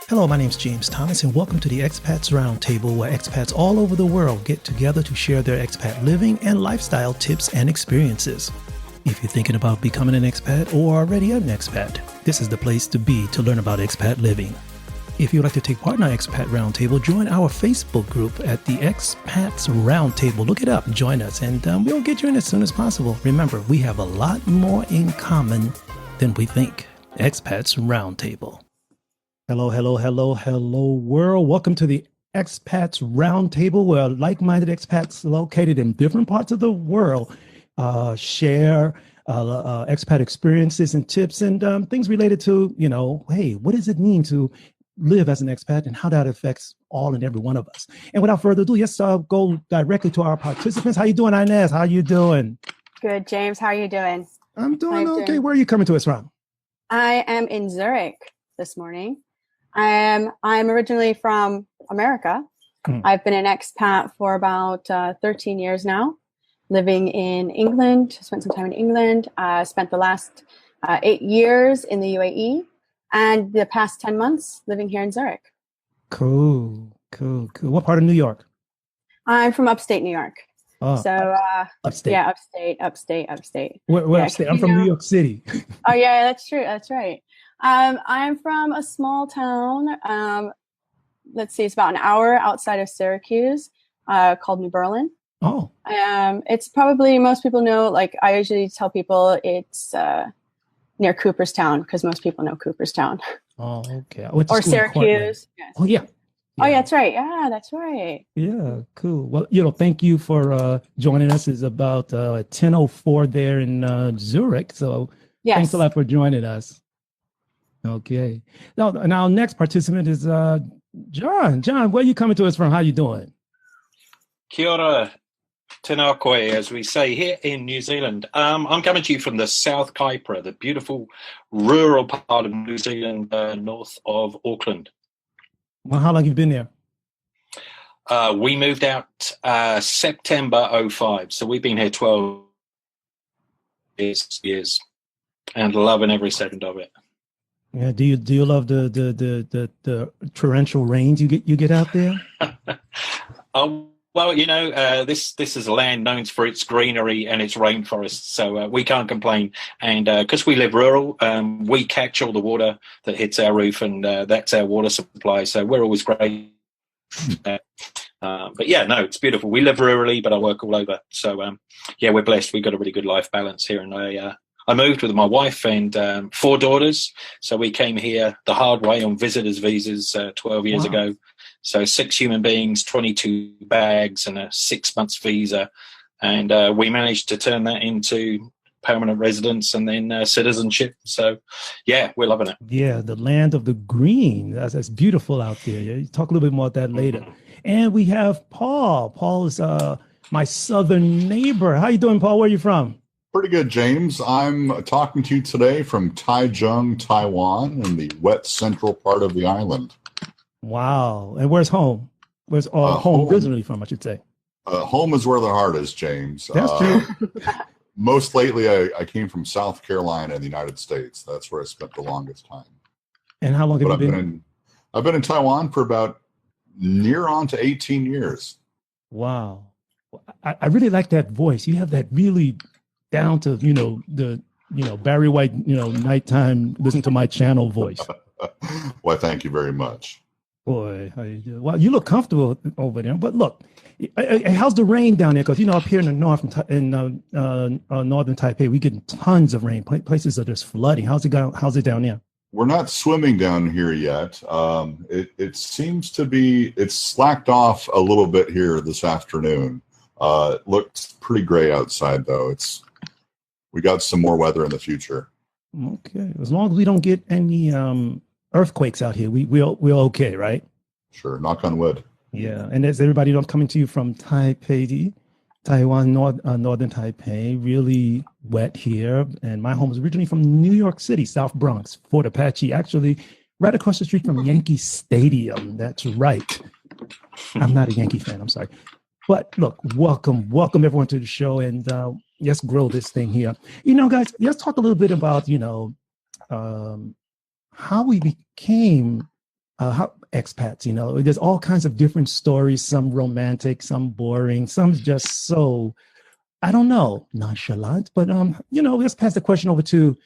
Hello, my name is James Thomas, and welcome to the Expats Roundtable, where expats all over the world get together to share their expat living and lifestyle tips and experiences. If you're thinking about becoming an expat or already an expat, this is the place to be to learn about expat living. If you'd like to take part in our Expat Roundtable, join our Facebook group at the Expats Roundtable. Look it up, join us, and we'll get you in as soon as possible. Remember, we have a lot more in common than we think. Expats Roundtable. Hello, hello, hello, hello, world. Welcome to the Expats Roundtable, where like-minded expats located in different parts of the world share expat experiences and tips and things related to, hey, what does it mean to live as an expat and how that affects all and every one of us. And without further ado, let's go directly to our participants. How you doing, Inez? How you doing? Good, James. How are you doing? I'm doing okay. Where are you coming to us from? I am in Zürich this morning. I'm originally from America. I've been an expat for about 13 years now, living in England. Spent some time in England. Spent the last 8 years in the UAE. And the past 10 months living here in Zürich. Cool. What part of New York? I'm from upstate New York. Oh, so, upstate. Yeah, upstate. Where upstate? I'm from New York City. Oh, yeah, that's true. That's right. I'm from a small town. Let's see, it's about an hour outside of Syracuse, called New Berlin. Oh. It's probably, most people know, like I usually tell people it's near Cooperstown, because most people know Cooperstown. Oh, okay. Or Syracuse. Yes. Oh, yeah. Oh, yeah, that's right. Yeah, that's right. Yeah, cool. Well, thank you for joining us. It's about 10:04 there in Zurich. So yes. Thanks a lot for joining us. Okay. Now our next participant is John. John, where are you coming to us from? How you doing? Kia ora. Tēnā koe, as we say here in New Zealand. I'm coming to you from the South Kaipara, the beautiful rural part of New Zealand, north of Auckland. Well, how long have you been there? We moved out September 05, so we've been here 12 years and loving every second of it. Yeah, do you love the torrential rains you get out there? Well, this is a land known for its greenery and its rainforests, so we can't complain. And because we live rural, we catch all the water that hits our roof, and that's our water supply. So we're always great. But yeah, no, it's beautiful. We live rurally, but I work all over. So yeah, we're blessed. We've got a really good life balance here. And I moved with my wife and 4 daughters. So we came here the hard way on visitors visas 12 years ago. So 6 human beings, 22 bags, and a 6 months visa. And we managed to turn that into permanent residence and then citizenship. So, yeah, we're loving it. Yeah, the land of the green. That's beautiful out there. Yeah, talk a little bit more about that later. And we have Paul. Paul is my southern neighbor. How you doing, Paul? Where are you from? Pretty good, James. I'm talking to you today from Taichung, Taiwan, in the wet central part of the island. Wow. And where's home? Where's home originally from, I should say? Home is where the heart is, James. That's true. Most lately, I came from South Carolina in the United States. That's where I spent the longest time. And how long have you been? I've been in Taiwan for about near on to 18 years. Wow. I really like that voice. You have that really down to, Barry White, nighttime, listen to my channel voice. Why, thank you very much. Boy, how you do? Well, you look comfortable over there. But look, how's the rain down there? Because up here in the north, in northern Taipei, we get tons of rain. Places are just flooding. How's it down there? We're not swimming down here yet. It seems to be it's slacked off a little bit here this afternoon. It looks pretty gray outside though. We got some more weather in the future. Okay, as long as we don't get any earthquakes out here, we're okay, right? Sure, knock on wood. Yeah, and as everybody coming to you from Taipei, Taiwan, northern Taipei, really wet here. And my home is originally from New York City, South Bronx, Fort Apache, actually right across the street from Yankee Stadium. That's right. I'm not a Yankee fan, I'm sorry. But look, welcome everyone to the show, and let's grow this thing here. Guys, let's talk a little bit about, how we became how expats, there's all kinds of different stories, some romantic, some boring, some just so, I don't know, nonchalant. But, let's pass the question over to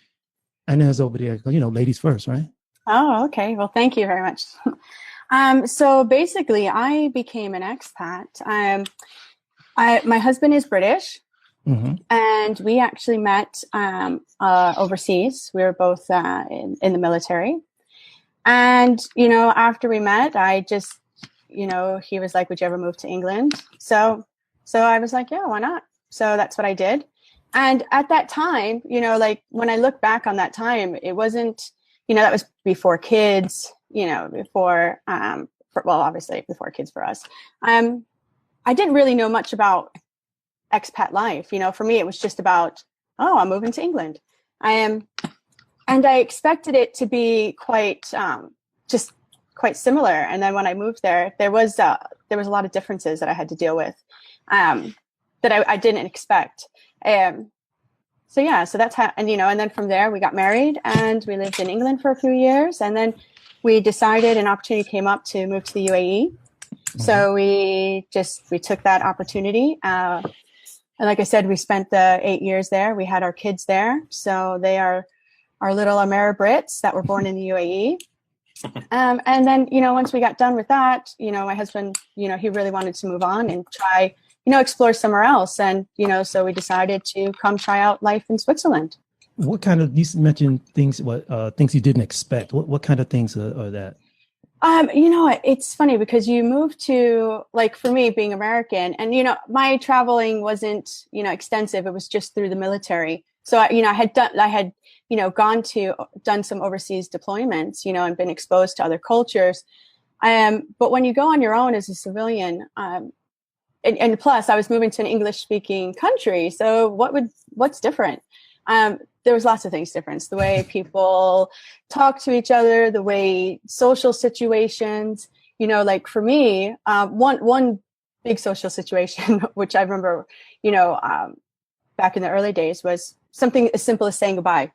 Inez over there. Ladies first, right? Oh, okay. Well, thank you very much. So basically, I became an expat. My husband is British, and we actually met overseas. We were both in the military. And, after we met, I just, he was like, would you ever move to England? So I was like, yeah, why not? So that's what I did. And at that time, like when I look back on that time, it wasn't, that was before kids, before, obviously before kids for us. I didn't really know much about expat life. For me, it was just about, I'm moving to England. And I expected it to be quite similar. And then when I moved there, there was a lot of differences that I had to deal with that I didn't expect. So that's how, and then from there we got married and we lived in England for a few years. And then we decided an opportunity came up to move to the UAE. So we took that opportunity. And like I said, we spent the 8 years there. We had our kids there. So they are our little Ameri-Brits that were born in the UAE. And then, once we got done with that, my husband, he really wanted to move on and try, explore somewhere else. And, so we decided to come try out life in Switzerland. What kind of, you mentioned things, things you didn't expect. What kind of things are that? It's funny because you move to, like, for me being American and, my traveling wasn't, extensive. It was just through the military. So, I had done some overseas deployments, and been exposed to other cultures. But when you go on your own as a civilian, and plus I was moving to an English speaking country. So what's different? There was lots of things different. The way people talk to each other, the way social situations, like for me, one big social situation, which I remember, back in the early days was something as simple as saying goodbye.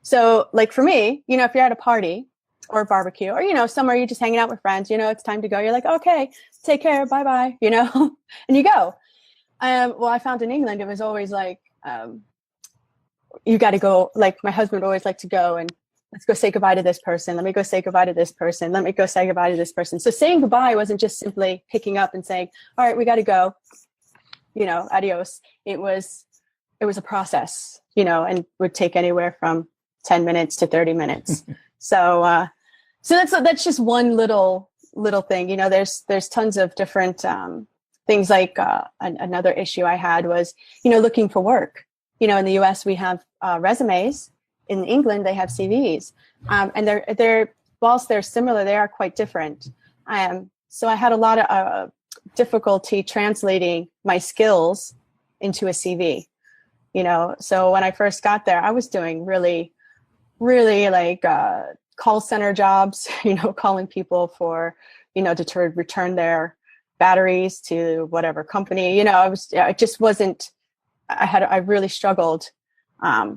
So like for me, if you're at a party or a barbecue or, somewhere you're just hanging out with friends, it's time to go. You're like, okay, take care. Bye-bye, and you go. Well, I found in England, it was always like, you got to go. Like my husband would always like to go and let's go say goodbye to this person. Let me go say goodbye to this person. Let me go say goodbye to this person. So saying goodbye wasn't just simply picking up and saying, all right, we got to go, adios. It was a process, and would take anywhere from 10 minutes to 30 minutes. So that's just one little thing. There's tons of different things. Like another issue I had was, looking for work. In the US we have resumes. In England they have CVs, and they're whilst they're similar, they are quite different. So I had a lot of difficulty translating my skills into a CV. So when I first got there, I was doing really, really like call center jobs, calling people for, to return their batteries to whatever company, I really struggled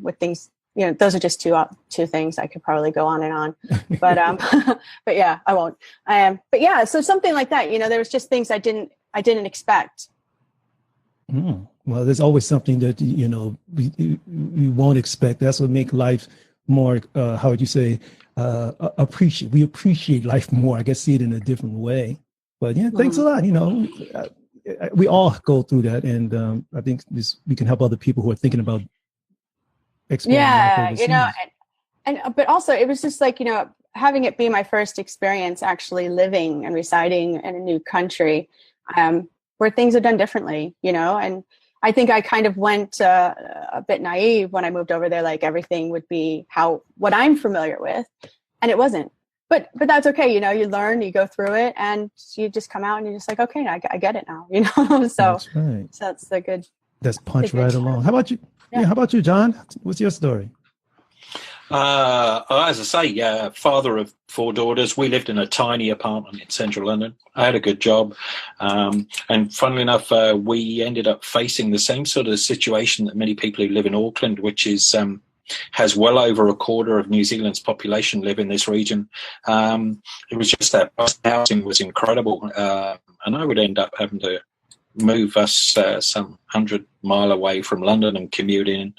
with things, those are just two things. I could probably go on and on, but, but yeah, I won't. But yeah, so something like that, there was just things I didn't expect. Well, there's always something that, we won't expect. That's what makes life more, how would you say, we appreciate life more. I guess see it in a different way. But yeah, thanks a lot. We all go through that. And I think we can help other people who are thinking about exploring life overseas. But also it was just like, having it be my first experience actually living and residing in a new country, where things are done differently, and I think I kind of went a bit naive when I moved over there, like everything would be what I'm familiar with, and it wasn't. But that's okay, you learn, you go through it, and you just come out and you're just like, okay, I get it now, So that's right. So that's the good. That's punch right along. How about you? Yeah. How about you, John? What's your story? As I say, father of 4 daughters. We lived in a tiny apartment in central London. I had a good job. And funnily enough, we ended up facing the same sort of situation that many people who live in Auckland, which is has well over a quarter of New Zealand's population live in this region. It was just that bus housing was incredible, and I would end up having to move us some 100-mile away from London and commute in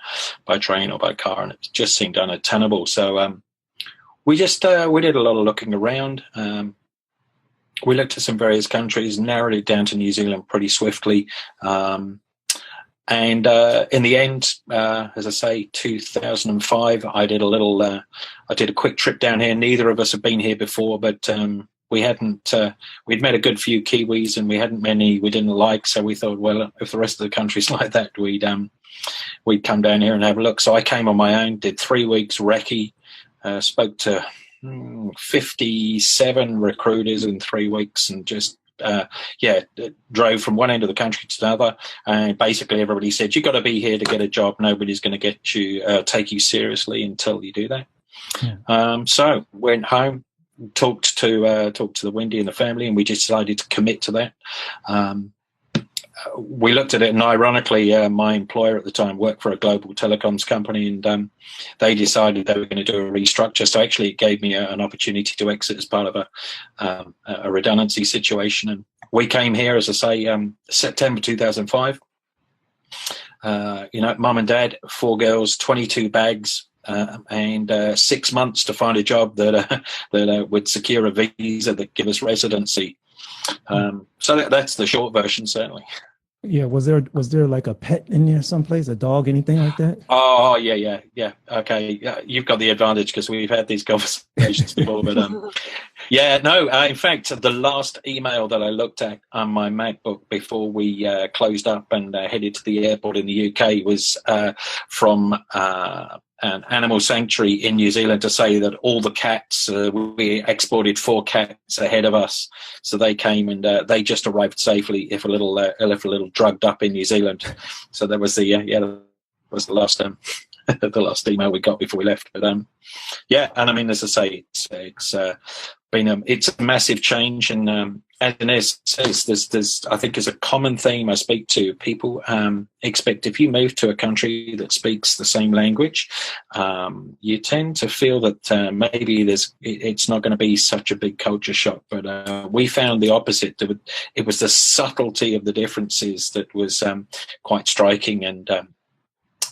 by train or by car, and it just seemed unattainable. So we did a lot of looking around. We looked at some various countries, narrowed it down to New Zealand pretty swiftly. And in the end, as I say, 2005, I did a quick trip down here. Neither of us had been here before, but we'd met a good few Kiwis, and we hadn't many we didn't like. So we thought, well, if the rest of the country's like that, we'd come down here and have a look. So I came on my own, did 3 weeks recce, spoke to 57 recruiters in 3 weeks, and just drove from one end of the country to another. And basically everybody said, you've got to be here to get a job. Nobody's going to take you seriously until you do that. Yeah. So went home, talked to the Wendy and the family, and we just decided to commit to that. We looked at it, and ironically, my employer at the time worked for a global telecoms company, and they decided they were going to do a restructure. So actually, it gave me an opportunity to exit as part of a redundancy situation. And we came here, as I say, September 2005. Mum and dad, 4 girls, 22 bags, and 6 months to find a job that would secure a visa that give us residency. So that's the short version, certainly. Yeah, was there like a pet in there someplace, a dog, anything like that? Oh, yeah. Okay, you've got the advantage because we've had these conversations before. But in fact, the last email that I looked at on my MacBook before we closed up and headed to the airport in the UK was from an animal sanctuary in New Zealand to say that all the cats, we exported 4 cats ahead of us, so they came and they just arrived safely, if a little drugged up in New Zealand. So that was the last the last email we got before we left. But and I mean, as I say, it's a massive change, and as Inez says, there's I think is a common theme I speak to people. Expect if you move to a country that speaks the same language, you tend to feel that maybe it's not going to be such a big culture shock. But we found the opposite. It was the subtlety of the differences that was quite striking, and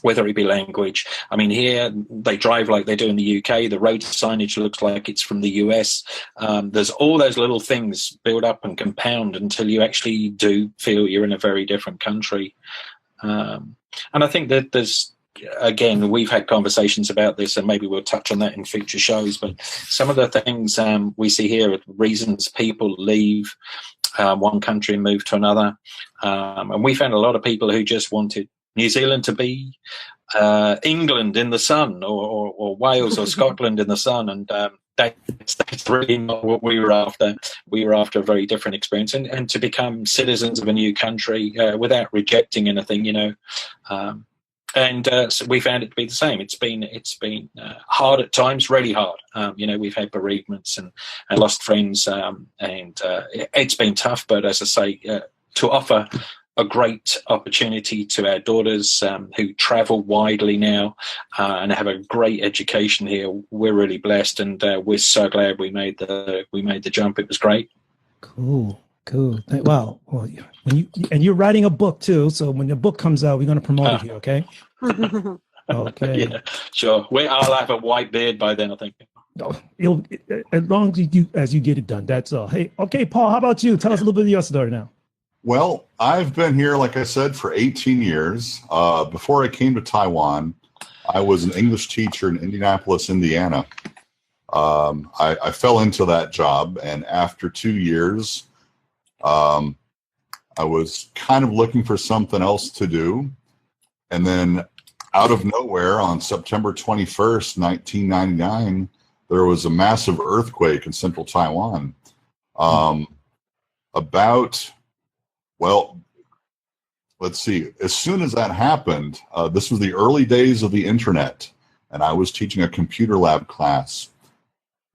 whether it be language. I mean, here they drive like they do in the UK. The road signage looks like it's from the US. There's all those little things build up and compound until you actually do feel you're in a very different country. And I think that again, we've had conversations about this, and maybe we'll touch on that in future shows, but some of the things we see here are reasons people leave one country and move to another. And we found a lot of people who just wanted New Zealand to be England in the sun, or Wales or Scotland in the sun, and that's really not what we were after. We were after a very different experience, and to become citizens of a new country without rejecting anything, so we found it to be the same. It's been hard at times, really hard. We've had bereavements and lost friends, and it's been tough. But as I say, to offer a great opportunity to our daughters who travel widely now and have a great education here, we're really blessed, and we're so glad we made the jump. It was great. Cool. Wow. Well, you're writing a book too, so when the book comes out, we're going to promote it here. Okay. Okay. Yeah, sure. I'll have a white beard by then, I think. No, as long as you get it done, that's all. Hey, okay, Paul, how about you? Tell us a little bit of your story now. Well, I've been here, like I said, for 18 years. Before I came to Taiwan, I was an English teacher in Indianapolis, Indiana. I fell into that job, and after 2 years, I was kind of looking for something else to do. And then out of nowhere, on September 21st, 1999, there was a massive earthquake in central Taiwan. Well, let's see. As soon as that happened, this was the early days of the internet, and I was teaching a computer lab class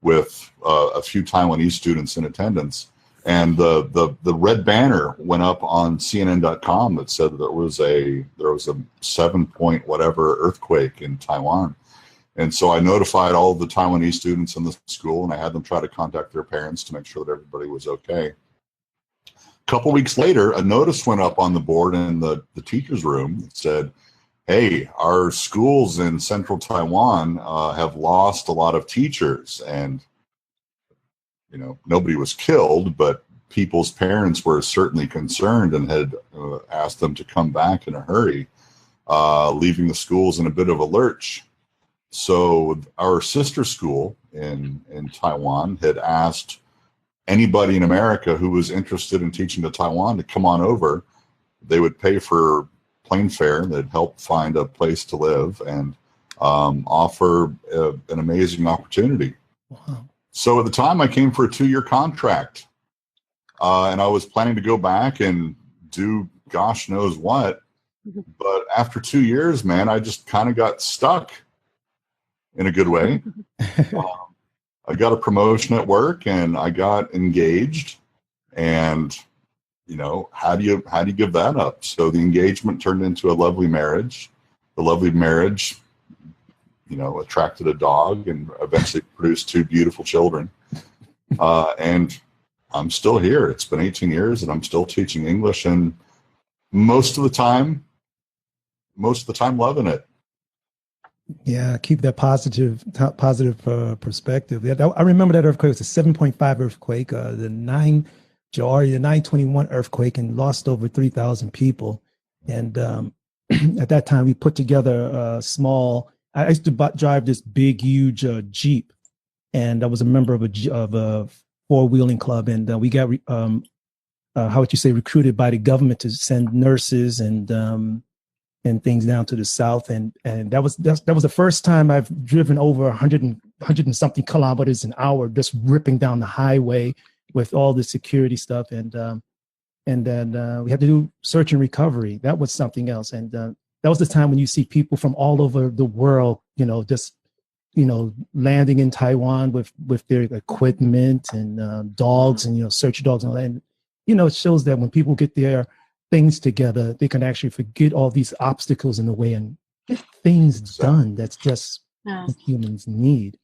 with a few Taiwanese students in attendance, and the red banner went up on CNN.com that said that there was a 7 point whatever earthquake in Taiwan, And so I notified all of the Taiwanese students in the school, and I had them try to contact their parents to make sure that everybody was okay. A couple weeks later, a notice went up on the board in the teacher's room that said, hey, our schools in central Taiwan have lost a lot of teachers. And, nobody was killed, but people's parents were certainly concerned and had asked them to come back in a hurry, leaving the schools in a bit of a lurch. So our sister school in Taiwan had asked anybody in America who was interested in teaching to Taiwan to come on over. They would pay for plane fare. They'd help find a place to live and offer an amazing opportunity. Wow. So at the time, I came for a 2-year contract, and I was planning to go back and do gosh knows what. But after 2 years, man, I just kind of got stuck in a good way. I got a promotion at work, and I got engaged, and how do you give that up? So the engagement turned into a lovely marriage. The lovely marriage, attracted a dog and eventually produced 2 beautiful children. And I'm still here. It's been 18 years, and I'm still teaching English, and most of the time loving it. Yeah, keep that positive perspective. Yeah, I remember that earthquake was a 7.5 earthquake, the 921 earthquake, and lost over 3,000 people. And at that time, we put together a small. I used to drive this big, huge Jeep, and I was a member of a four-wheeling club, and we got how would you say, recruited by the government to send nurses and things down to the south, and that was the first time I've driven over 100 and something kilometers an hour, just ripping down the highway with all the security stuff, and then we had to do search and recovery. That was something else, and that was the time when you see people from all over the world, just landing in Taiwan with their equipment and dogs and search dogs and all that. And it shows that when people get their things together, they can actually forget all these obstacles in the way and get things done. That's just what humans need.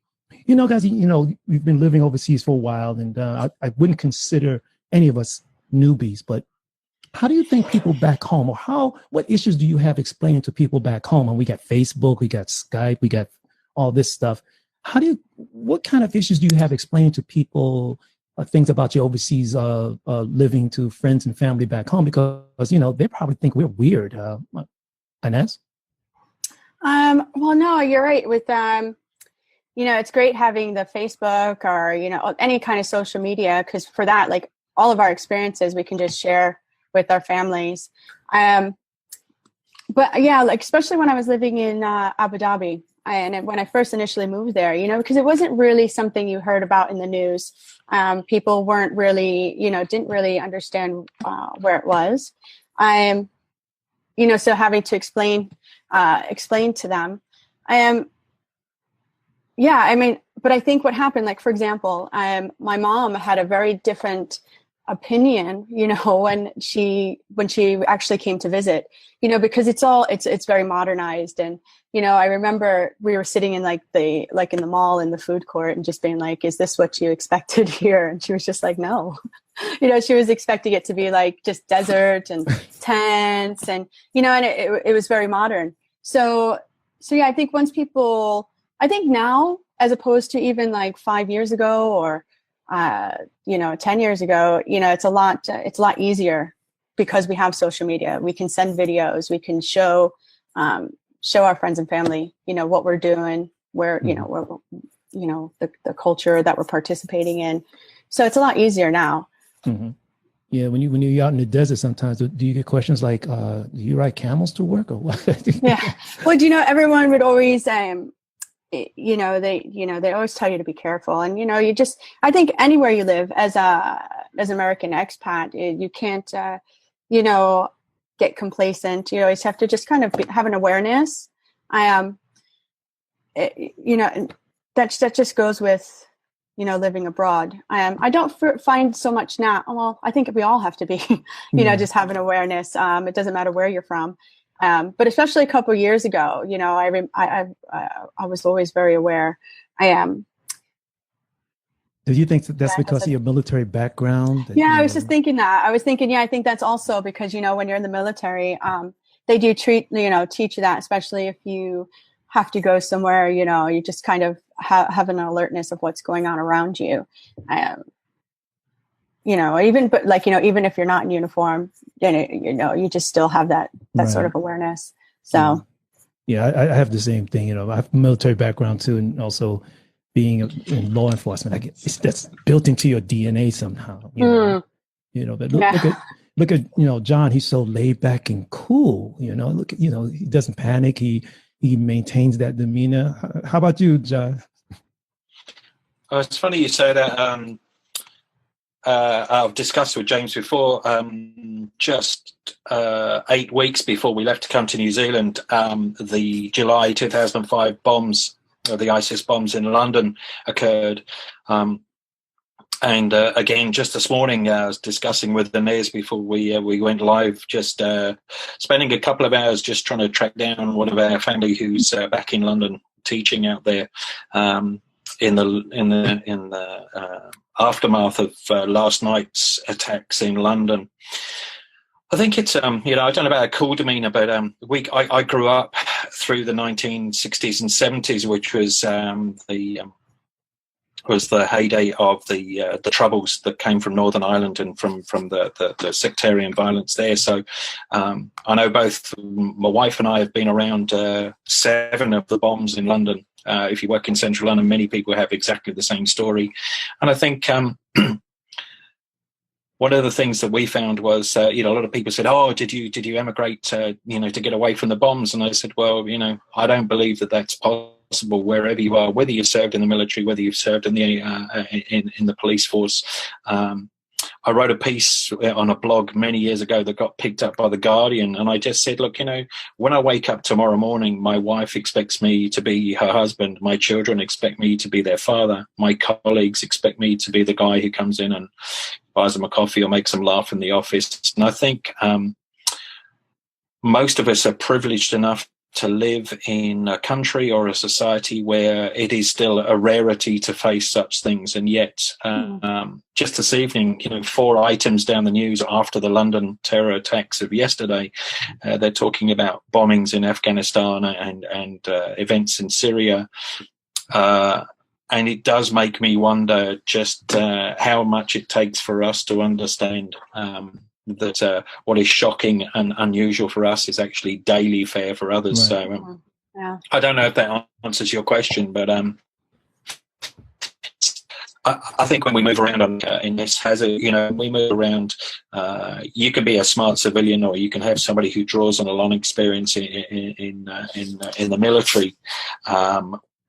Guys, we've been living overseas for a while, and I wouldn't consider any of us newbies, but how do you think people back home, or what issues do you have explaining to people back home? And we got Facebook, we got Skype, we got all this stuff. What kind of issues do you have explaining to people things about your overseas living to friends and family back home? Because, they probably think we're weird. Inez? Well, no, you're right. With, it's great having the Facebook or, any kind of social media, because for that, like all of our experiences, we can just share with our families. But yeah, like, especially when I was living in Abu Dhabi, and when I first initially moved there, because it wasn't really something you heard about in the news. People weren't really, didn't really understand where it was. So having to explain to them. But I think what happened, like, for example, my mom had a very different opinion, when she actually came to visit, because it's very modernized. And, I remember we were sitting in in the mall in the food court and just being like, is this what you expected here? And she was just like, no, she was expecting it to be like just desert and tents and, and it was very modern. So yeah, I think now, as opposed to even like 5 years ago or, 10 years ago, it's a lot easier because we have social media. We can send videos, we can show our friends and family, what we're doing, where, the culture that we're participating in. So it's a lot easier now. Mm-hmm. Yeah. When you're out in the desert, sometimes do you get questions like, do you ride camels to work or what? Yeah. Well, everyone would always, they always tell you to be careful. And, I think anywhere you live as American expat, you can't, get complacent. You always have to just kind of have an awareness. And that just goes with, living abroad. I don't find so much now. Well, I think we all have to be, just have an awareness. It doesn't matter where you're from. But especially a couple of years ago, you know, I was always very aware. I am. Do you think that's because of your military background? I was just thinking that. I was thinking, I think that's also because, you know, when you're in the military, they do teach you that, especially if you have to go somewhere, you know, you just kind of have an alertness of what's going on around you. You know, even if you're not in uniform, you know, you just still have that right. sort of awareness. So, yeah, I have the same thing. You know, I have a military background too, and also being in law enforcement, I guess that's built into your DNA somehow. You know, but look at you know, John. He's so laid back and cool. You know, look at, you know, he doesn't panic. He maintains that demeanor. How about you, John? Oh, it's funny you say that. I've discussed with James before, just 8 weeks before we left to come to New Zealand, the July 2005 bombs, the ISIS bombs in London occurred. And again, just this morning, I was discussing with Inez before we went live, just spending a couple of hours just trying to track down one of our family who's back in London teaching out there. In the aftermath of last night's attacks in London. I think it's, you know, I don't know about a cool demeanor, but I grew up through the 1960s and 70s, which was the heyday of the troubles that came from Northern Ireland and from the sectarian violence there. So I know both my wife and I have been around 7 of the bombs in London. If you work in central London, many people have exactly the same story. And I think one of the things that we found was, you know, a lot of people said, "Oh, did you emigrate, you know, to get away from the bombs?" And I said, "Well, you know, I don't believe that that's possible wherever you are, whether you've served in the military, whether you've served in the police force." I wrote a piece on a blog many years ago that got picked up by The Guardian, and I just said, look, you know, when I wake up tomorrow morning, my wife expects me to be her husband, my children expect me to be their father, my colleagues expect me to be the guy who comes in and buys them a coffee or makes them laugh in the office. And I think most of us are privileged enough to live in a country or a society where it is still a rarity to face such things. And yet, just this evening, you know, 4 items down the news after the London terror attacks of yesterday, they're talking about bombings in Afghanistan and events in Syria. And it does make me wonder just how much it takes for us to understand that what is shocking and unusual for us is actually daily fare for others. Right. So I don't know if that answers your question, but I think when we move around in this hazard, you know, we move around, you can be a smart civilian or you can have somebody who draws on a long experience in the military.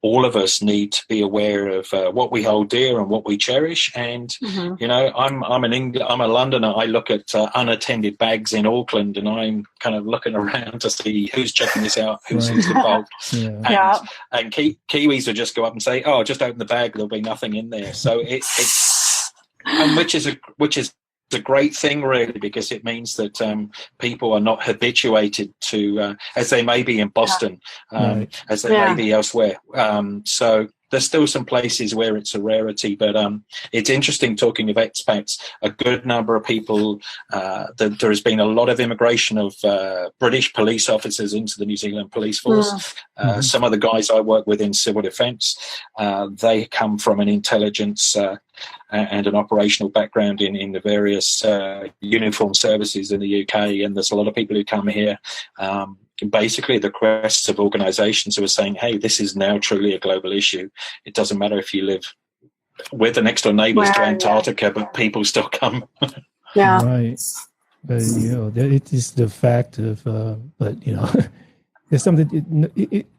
All of us need to be aware of what we hold dear and what we cherish. And you know, I'm a Londoner. I look at unattended bags in Auckland, and I'm kind of looking around to see who's checking this out, who's involved. And Kiwis will just go up and say, "Oh, just open the bag. There'll be nothing in there." So it's and which is a great thing, really, because it means that people are not habituated to, as they may be in Boston, as they may be elsewhere. So there's still some places where it's a rarity, but it's interesting talking of expats. A good number of people, there has been a lot of immigration of British police officers into the New Zealand police force. Some of the guys I work with in civil defence, they come from an intelligence and an operational background in the various uniformed services in the UK, and there's a lot of people who come here basically the requests of organisations who are saying, hey, this is now truly a global issue. It doesn't matter if you live with the next door neighbours to Antarctica, but people still come. Right. But, you know, it is the fact of, but, you know, there's something,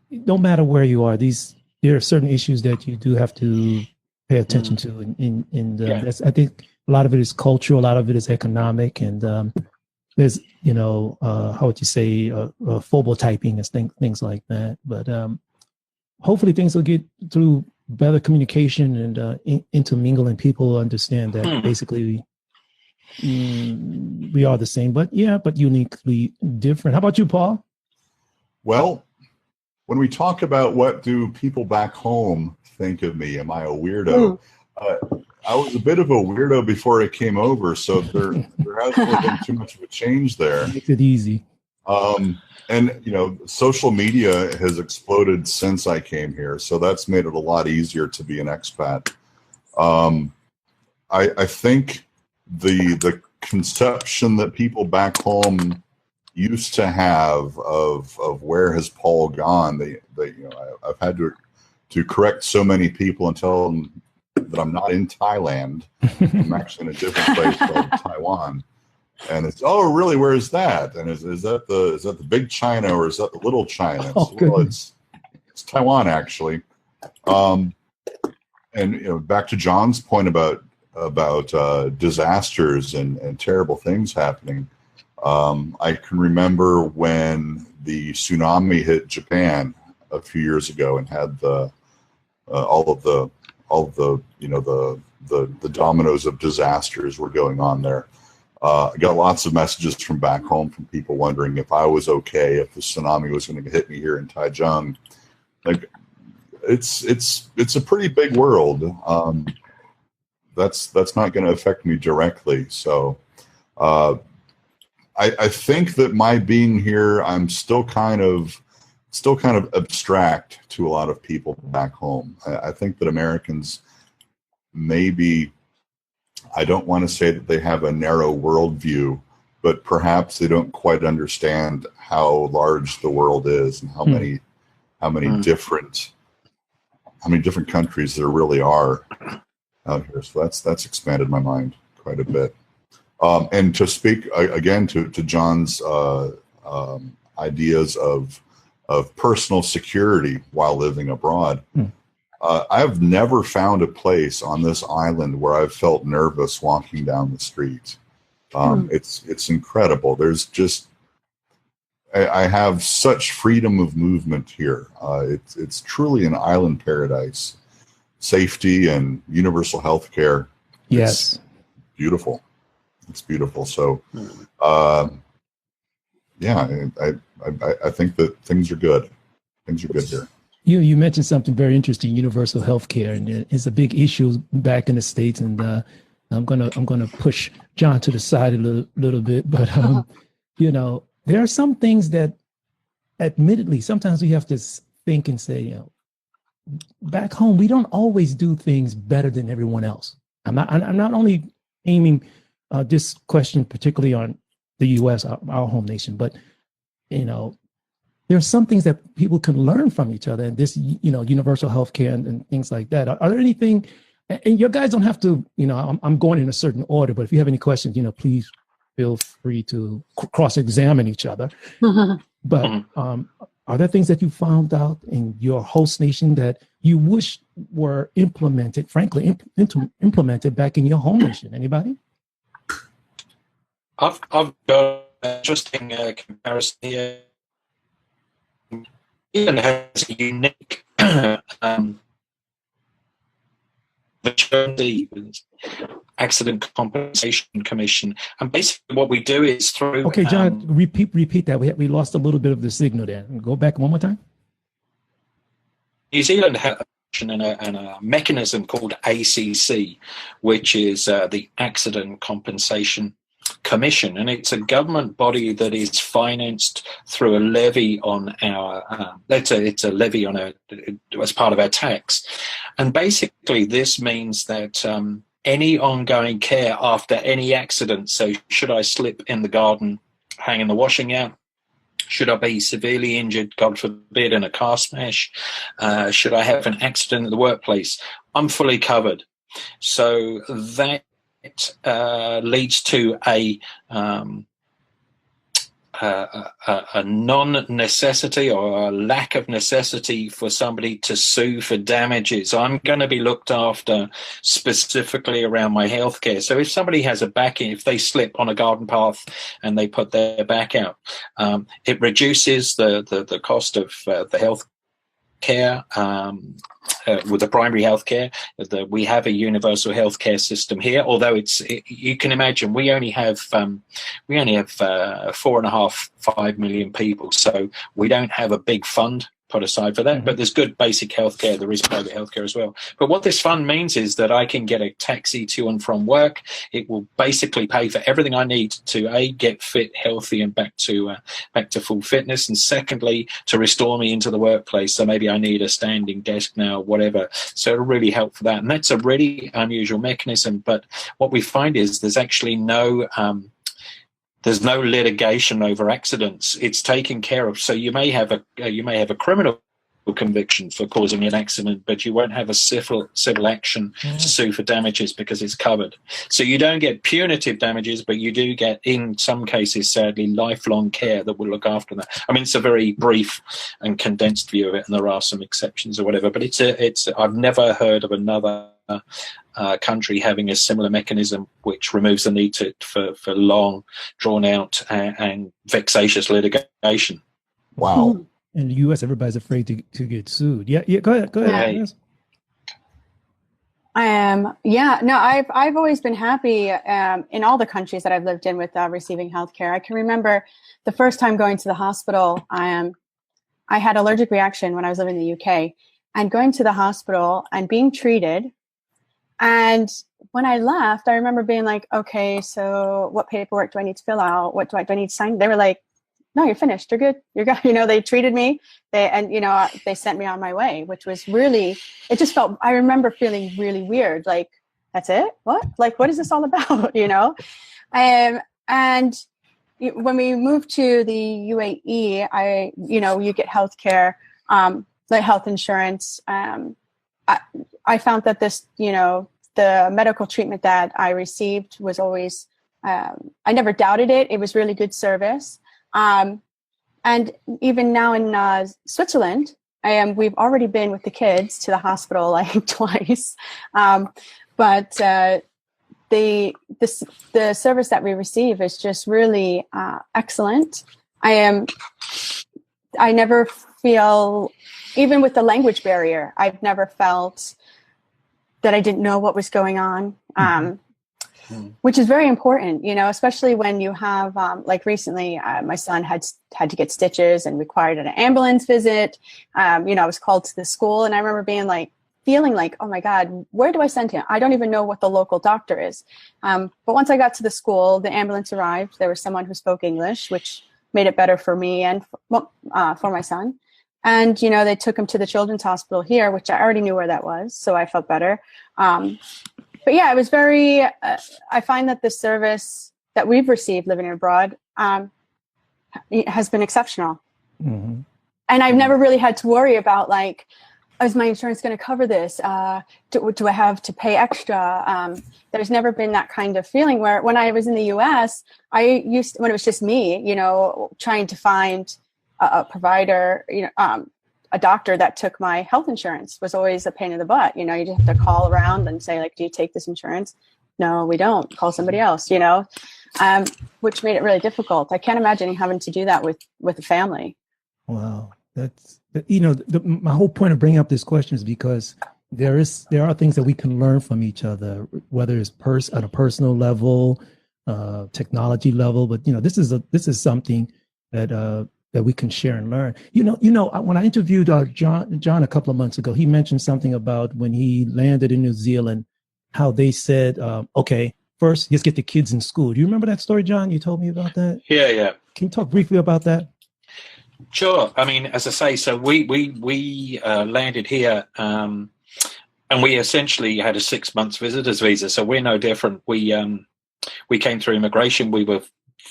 no matter where you are, there are certain issues that you do have to pay attention to. That's, I think a lot of it is cultural, a lot of it is economic, and there's, you know, how would you say, phobotyping and things like that. But hopefully things will get through better communication and intermingling. People understand that basically we are the same, but uniquely different. How about you, Paul? Well, when we talk about what do people back home think of me, am I a weirdo? I was a bit of a weirdo before I came over, so there hasn't really been too much of a change there. Makes it easy. And, social media has exploded since I came here, so that's made it a lot easier to be an expat. I think the conception that people back home used to have of where has Paul gone, I've had to correct so many people and tell them that I'm not in Thailand. I'm actually in a different place called Taiwan. And it's, oh, really? Where is that? And is that the big China or is that the little China? Well, it's Taiwan actually. And back to John's point about disasters and terrible things happening. I can remember when the tsunami hit Japan a few years ago and had all of the dominoes of disasters were going on there. I got lots of messages from back home from people wondering if I was okay, if the tsunami was going to hit me here in Taichung. Like, it's a pretty big world. That's not going to affect me directly. So, I think that my being here, I'm still kind of abstract to a lot of people back home. I think that Americans maybe, I don't want to say that they have a narrow worldview, but perhaps they don't quite understand how large the world is and how many different countries there really are out here. So that's expanded my mind quite a bit. And to speak again to John's ideas of personal security while living abroad, I've never found a place on this island where I've felt nervous walking down the street. It's incredible. There's just, I have such freedom of movement here. It's truly an island paradise. Safety and universal health care. Yes. It's beautiful. It's beautiful. So, yeah, I think that things are good. Things are good here. You mentioned something very interesting, universal health care, and it's a big issue back in the States. And I'm gonna push John to the side a little bit, but there are some things that, admittedly, sometimes we have to think and say, back home we don't always do things better than everyone else. I'm not only aiming this question particularly on the U.S., our home nation, but there are some things that people can learn from each other, and this, universal health care and things like that. Are there anything, and your guys don't have to, I'm going in a certain order, but if you have any questions, please feel free to cross-examine each other. But are there things that you found out in your host nation that you wish were implemented, frankly, implemented back in your home nation? Anybody? I've got an interesting comparison here. It has a unique the Accident Compensation Commission, and basically what we do is through. Okay, John, repeat that. We lost a little bit of the signal there. Go back one more time. New Zealand has a mechanism called ACC, which is the Accident Compensation Commission, and it's a government body that is financed through a levy on our it's a levy on as part of our tax. And basically this means that any ongoing care after any accident, so should I slip in the garden hanging the washing out, should I be severely injured, God forbid, in a car smash, should I have an accident at the workplace, I'm fully covered. So that leads to a non-necessity or a lack of necessity for somebody to sue for damages. I'm going to be looked after specifically around my healthcare. So if somebody has a back, if they slip on a garden path and they put their back out, it reduces the cost of the health care, with the primary healthcare. We have a universal healthcare system here, although you can imagine we only have 4.5-5 million people, so we don't have a big fund put aside for that. But there's good basic healthcare. There is private healthcare as well. But what this fund means is that I can get a taxi to and from work. It will basically pay for everything I need to get fit, healthy, and back to full fitness. And secondly, to restore me into the workplace. So maybe I need a standing desk now, whatever. So it'll really help for that. And that's a really unusual mechanism. But what we find is there's actually there's no litigation over accidents. It's taken care of. So you may have a criminal conviction for causing an accident, but you won't have a civil action to sue for damages because it's covered. So you don't get punitive damages, but you do get, in some cases, sadly, lifelong care that will look after that. I mean, it's a very brief and condensed view of it, and there are some exceptions or whatever. But I've never heard of another country having a similar mechanism which removes the need for long, drawn out and vexatious litigation. Wow. In the U.S., everybody's afraid to get sued. Yeah. Go ahead. Right. I've always been happy in all the countries that I've lived in with receiving healthcare. I can remember the first time going to the hospital. I had allergic reaction when I was living in the UK, and going to the hospital and being treated. And when I left, I remember being like, okay, so what paperwork do I need to fill out? What do I need to sign? They were like, no, you're finished. You're good. You're good. They treated me. They sent me on my way, which was really, it just felt, I remember feeling really weird. Like, that's it? What? Like, what is this all about? And when we moved to the UAE, you get healthcare, like health insurance. I found that this, the medical treatment that I received was always, I never doubted it. It was really good service. And even now in Switzerland, we've already been with the kids to the hospital like twice. But the service that we receive is just really excellent. I never feel, even with the language barrier, I've never felt that I didn't know what was going on, which is very important, especially when you have, like recently, my son had to get stitches and required an ambulance visit. I was called to the school, and I remember feeling like, oh my God, where do I send him? I don't even know what the local doctor is. But once I got to the school, the ambulance arrived. There was someone who spoke English, which made it better for me and for my son. And, they took him to the children's hospital here, which I already knew where that was. So I felt better. But yeah, it was very, I find that the service that we've received living abroad has been exceptional. Mm-hmm. And I've never really had to worry about is my insurance going to cover this? Do I have to pay extra? There's never been that kind of feeling where when I was in the US, when it was just me, trying to find a provider, a doctor that took my health insurance was always a pain in the butt. You just have to call around and say, do you take this insurance? No, we don't. Call somebody else, which made it really difficult. I can't imagine having to do that with a family. Wow. That's, my whole point of bringing up this question is because there are things that we can learn from each other, whether it's at a personal level, technology level, but this is something that we can share and learn. When I interviewed John a couple of months ago, he mentioned something about when he landed in New Zealand, how they said, okay, first let's get the kids in school. Do you remember that story, John? You told me about that. Yeah. Can you talk briefly about that? Sure. I mean, as I say, so we landed here, and we essentially had a 6 months visitor's visa. So we're no different. We came through immigration. We were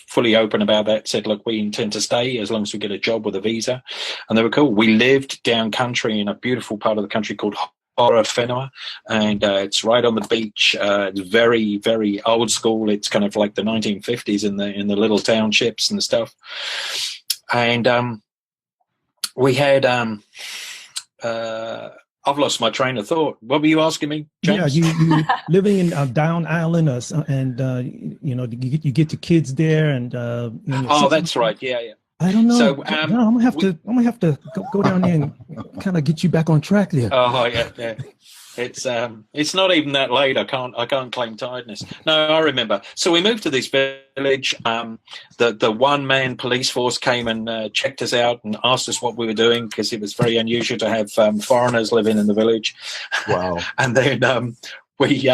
fully open about that. Said, look, we intend to stay as long as we get a job with a visa, and they were cool. We lived down country in a beautiful part of the country called Whenua, and it's right on the beach. It's very, very old school. It's kind of like the 1950s in the little townships and stuff. And we had I've lost my train of thought. What were you asking me, James? Yeah, you living in Down Island, and you get your kids there, and oh, that's right. Yeah. I don't know. So I'm gonna have to go down there and kind of get you back on track there. Oh yeah. It's not even that late. I can't claim tiredness. No, I remember. So we moved to this village. The one man police force came and checked us out and asked us what we were doing, because it was very unusual to have foreigners living in the village. Wow. And then we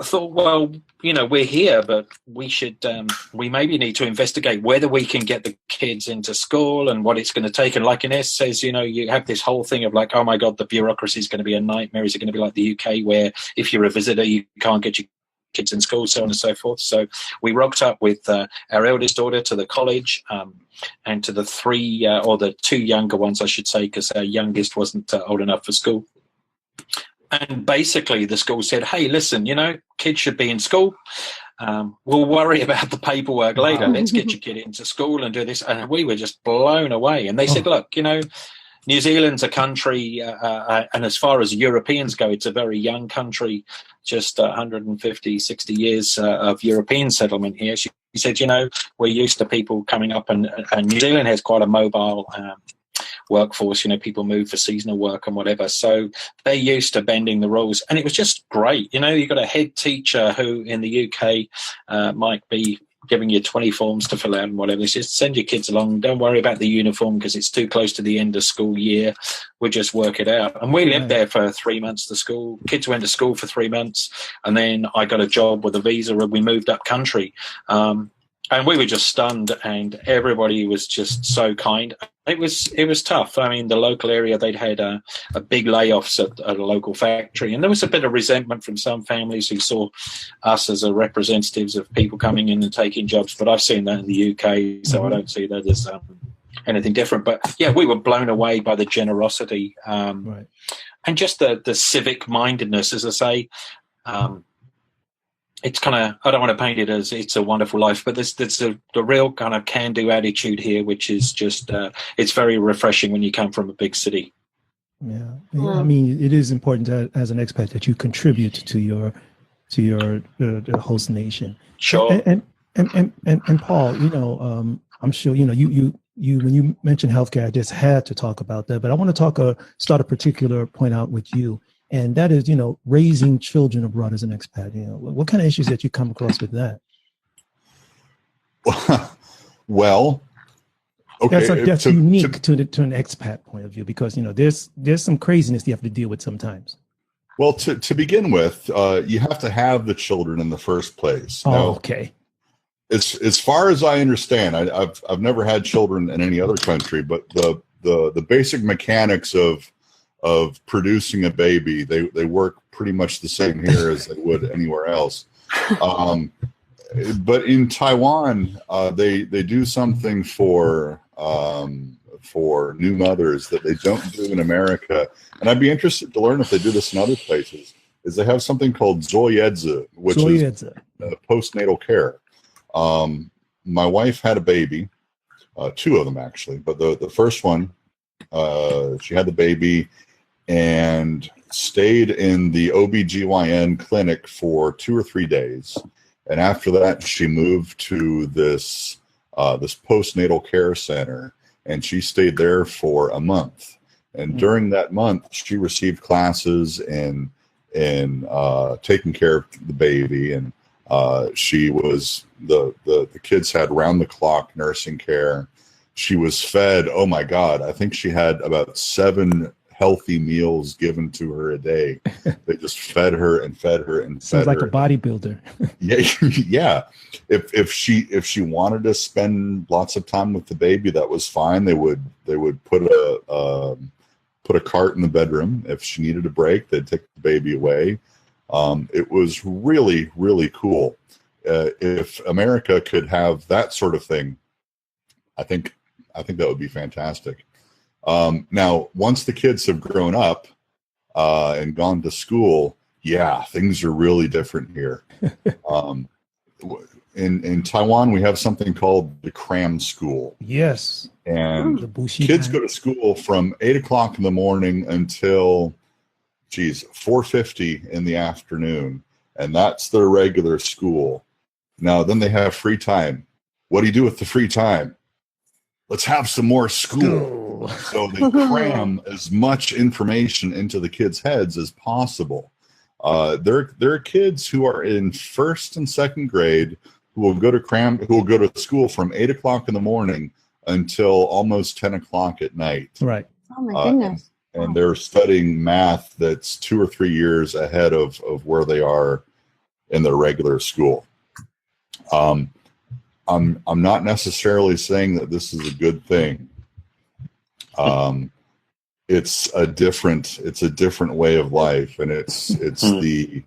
thought, well, we're here, but we maybe need to investigate whether we can get the kids into school and what it's going to take. And like Inez says, you have this whole thing of like, oh my God, the bureaucracy is going to be a nightmare. Is it going to be like the UK, where if you're a visitor, you can't get your kids in school, so on and so forth? So we rocked up with our eldest daughter to the college, and to the three, or the two younger ones, I should say, because our youngest wasn't old enough for school. And basically the school said, hey, listen, kids should be in school. We'll worry about the paperwork later. Let's get your kid into school and do this. And we were just blown away. And they said, look, New Zealand's a country, and as far as Europeans go, it's a very young country, just 150, 60 years of European settlement here. She said, we're used to people coming up, and New Zealand has quite a mobile workforce. People move for seasonal work and whatever, so they're used to bending the rules. And it was just great. You've got a head teacher who in the UK might be giving you 20 forms to fill out and whatever. It's just send your kids along, don't worry about the uniform because it's too close to the end of school year, we'll just work it out. And we lived there for 3 months. The school kids went to school for 3 months, and then I got a job with a visa and we moved up country. And we were just stunned, and everybody was just so kind. It was tough. I mean, the local area, they'd had a big layoffs at a local factory, and there was a bit of resentment from some families who saw us as representatives of people coming in and taking jobs. But I've seen that in the UK, so I don't see that as anything different. But yeah, we were blown away by the generosity, and just the civic mindedness, as I say. It's kind of, I don't want to paint it as it's a wonderful life, but there's the real kind of can-do attitude here, which is just, it's very refreshing when you come from a big city. Yeah. I mean, it is important that, as an expat, that you contribute to your the host nation. Sure. And Paul, I'm sure, you when you mentioned healthcare, I just had to talk about that, but I want to start a particular point out with you. And that is, raising children abroad as an expat. What kind of issues that you come across with that? Well, okay, that's unique to an expat point of view, because there's some craziness you have to deal with sometimes. Well, to begin with, you have to have the children in the first place. Oh, okay. As far as I understand, I've never had children in any other country, but the basic mechanics of producing a baby, they work pretty much the same here as they would anywhere else. But in Taiwan, they do something for new mothers that they don't do in America, and I'd be interested to learn if they do this in other places. Is they have something called Zoyedze, which is postnatal care. My wife had a baby, two of them actually, but the first one, she had the baby and stayed in the OBGYN clinic for 2 or 3 days. And after that, she moved to this postnatal care center, and she stayed there for a month. And during that month, she received classes in taking care of the baby, and she was the kids had round the clock nursing care. She was fed, oh my God, I think she had about 7 healthy meals given to her a day. They just fed her and fed her and Sounds fed like her. a bodybuilder. Yeah. If she wanted to spend lots of time with the baby, that was fine. They would put a cart in the bedroom. If she needed a break, they'd take the baby away. It was really, really cool. If America could have that sort of thing, I think that would be fantastic. Now, once the kids have grown up and gone to school, yeah, things are really different here. In Taiwan, we have something called the cram school. Yes. And kids go to school from 8 o'clock in the morning until, 4:50 in the afternoon. And that's their regular school. Now, then they have free time. What do you do with the free time? Let's have some more school. So they cram as much information into the kids' heads as possible. There are kids who are in first and second grade who will go to school from 8 o'clock in the morning until almost 10 o'clock at night. Right. Oh my goodness. And they're studying math that's 2 or 3 years ahead of where they are in their regular school. I'm not necessarily saying that this is a good thing. It's a different way of life, and it's the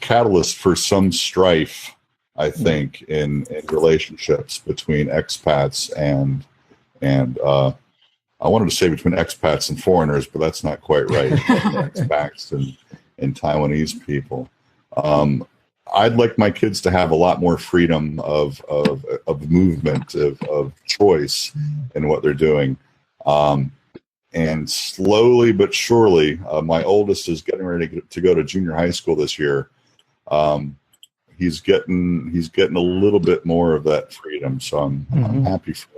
catalyst for some strife, I think, in relationships between expats and I wanted to say between expats and foreigners, but that's not quite right. Expats and Taiwanese people. I'd like my kids to have a lot more freedom of movement, of choice in what they're doing. And slowly but surely, my oldest is getting ready to go to junior high school this year. He's getting a little bit more of that freedom, so I'm happy for that.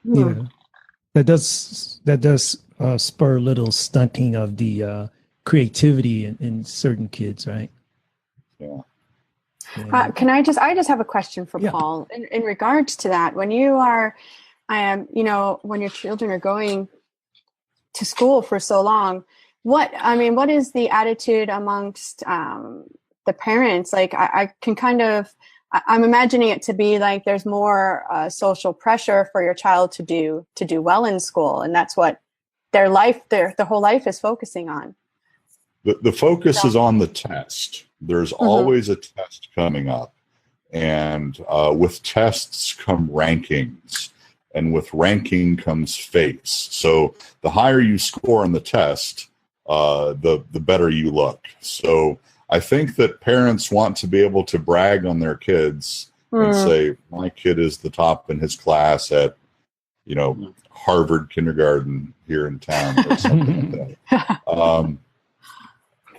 Yeah, that does spur a little stunting of the creativity in certain kids, right? Yeah. I just have a question for Paul in regards to that. When you are, when your children are going to school for so long, what is the attitude amongst the parents? Like I can I'm imagining it to be like there's more social pressure for your child to do well in school, and that's what their whole life is focusing on. The focus is on the test. There's always a test coming up. And with tests come rankings. And with ranking comes face. So the higher you score on the test, the better you look. So I think that parents want to be able to brag on their kids and say, my kid is the top in his class at, Harvard kindergarten here in town or something like that.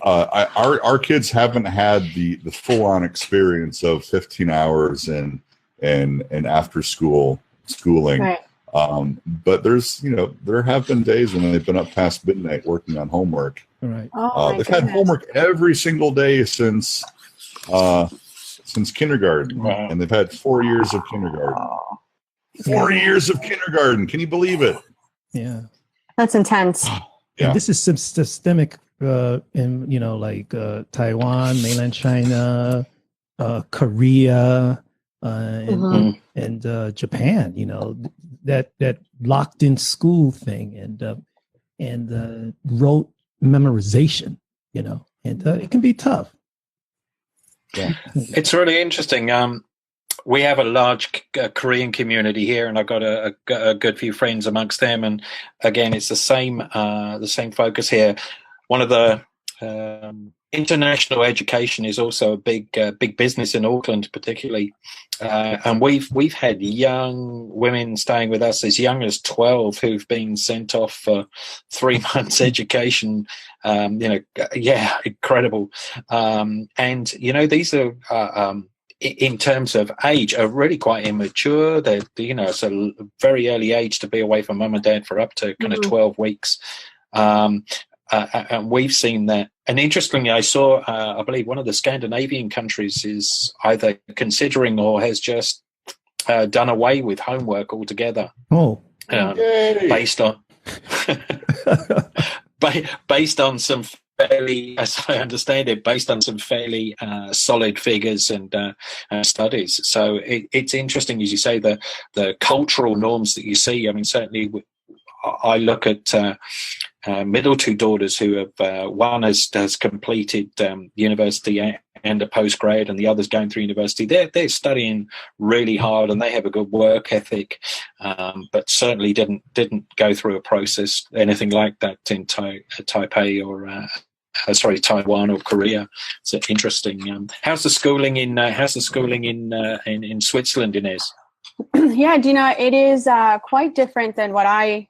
Our kids haven't had the full-on experience of 15 hours in after school schooling. Right. But there have been days when they've been up past midnight working on homework. Right. They've had homework every single day since kindergarten. Wow. And they've had 4 years of kindergarten. 4 years of kindergarten. Can you believe it? Yeah. That's intense. Yeah. And this is systemic in Taiwan, mainland China, Korea, and Japan. That locked in school thing and rote memorization. And it can be tough. Yeah. It's really interesting. We have a large Korean community here, and I've got a good few friends amongst them. And again, it's the same focus here. One of the international education is also a big business in Auckland, particularly, and we've had young women staying with us as young as 12 who've been sent off for 3 months education. Incredible. And these are. In terms of age, are really quite immature. It's a very early age to be away from mum and dad for up to kind of 12 weeks. And we've seen that. And interestingly, I saw, I believe one of the Scandinavian countries is either considering or has just done away with homework altogether. Oh, based on some fairly, as I understand it, based on some fairly solid figures and studies. So it's interesting, as you say, the cultural norms that you see. I mean, certainly I look at middle two daughters who have, one has completed university and a postgrad, and the other's going through university. They're studying really hard, and they have a good work ethic, but certainly didn't go through a process anything like that in Taipei or Taiwan or Korea. So interesting. How's the schooling in Switzerland, Inez? Yeah, it is quite different than what I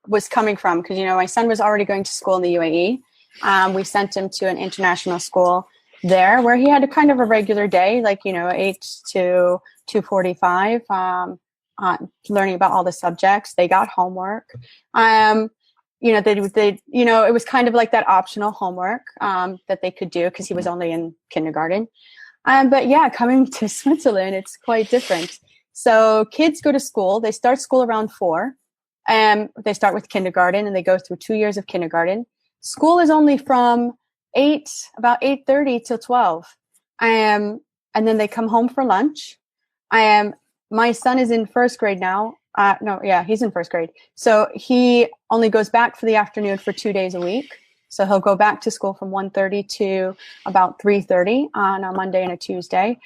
was coming from, because my son was already going to school in the UAE. We sent him to an international school, there, where he had a kind of a regular day, like, 8 to 2:45, learning about all the subjects. They got homework. It was kind of like that optional homework that they could do because he was only in kindergarten. But yeah, coming to Switzerland, it's quite different. So kids go to school. They start school around 4. They start with kindergarten and they go through 2 years of kindergarten. School is only from about 8:30 till 12. And then they come home for lunch. My son is in first grade now. He's in first grade. So he only goes back for the afternoon for 2 days a week. So he'll go back to school from 1:30 to about 3:30 on a Monday and a Tuesday.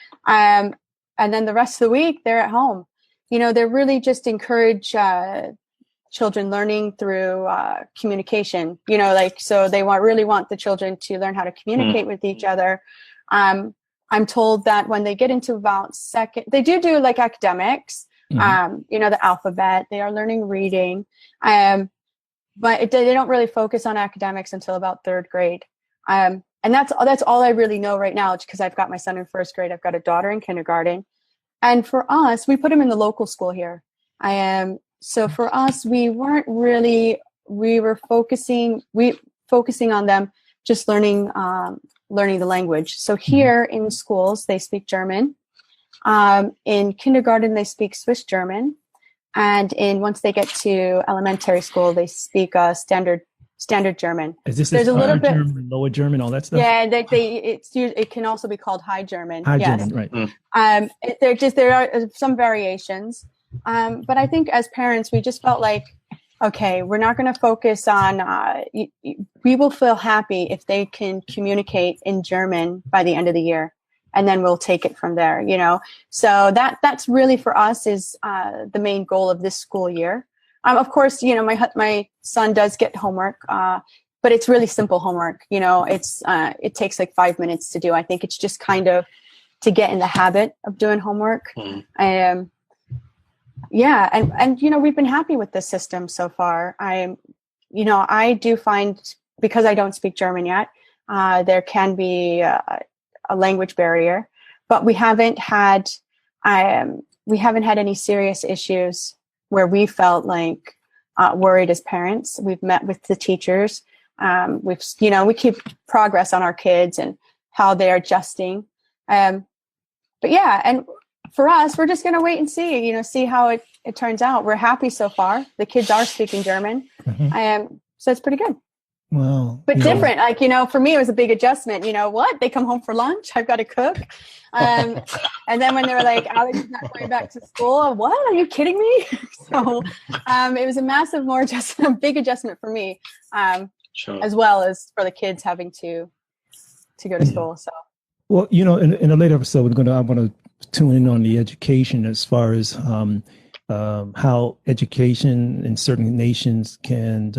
And then the rest of the week, they're at home. They really just encourage children learning through communication, so they really want the children to learn how to communicate with each other. I'm told that when they get into about second, they do like academics, the alphabet, they are learning reading, but they don't really focus on academics until about 3rd grade. And that's all I really know right now, because I've got my son in 1st grade. I've got a daughter in kindergarten. And for us, we put him in the local school here. So for us, we were focusing on them just learning the language. So here in schools, they speak German. In kindergarten, they speak Swiss German. And once they get to elementary school, they speak standard German. Is this There's a little bit German, lower German, all that stuff? Yeah, it can also be called High German. High yes. German, right. There are some variations. But I think as parents, we just felt like, okay, we're not going to focus on, we will feel happy if they can communicate in German by the end of the year, and then we'll take it from there, So that's really for us is the main goal of this school year. Of course, my son does get homework, but it's really simple homework. It takes like 5 minutes to do. I think it's just kind of to get in the habit of doing homework. Yeah. And, we've been happy with this system so far. I do find, because I don't speak German yet, there can be a language barrier, but we haven't had any serious issues where we felt like worried as parents. We've met with the teachers. We keep progress on our kids and how they're adjusting. But yeah, and for us, we're just going to wait and see how it turns out. We're happy so far. The kids are speaking German. So it's pretty good. Well, but different. For me, it was a big adjustment. What? They come home for lunch. I've got to cook. And then when they were like, Alex is not going back to school. What? Are you kidding me? So it was a big adjustment for me, sure. As well as for the kids having to go to school. So. Well, in a later episode, I want to tune in on the education as far as how education in certain nations can,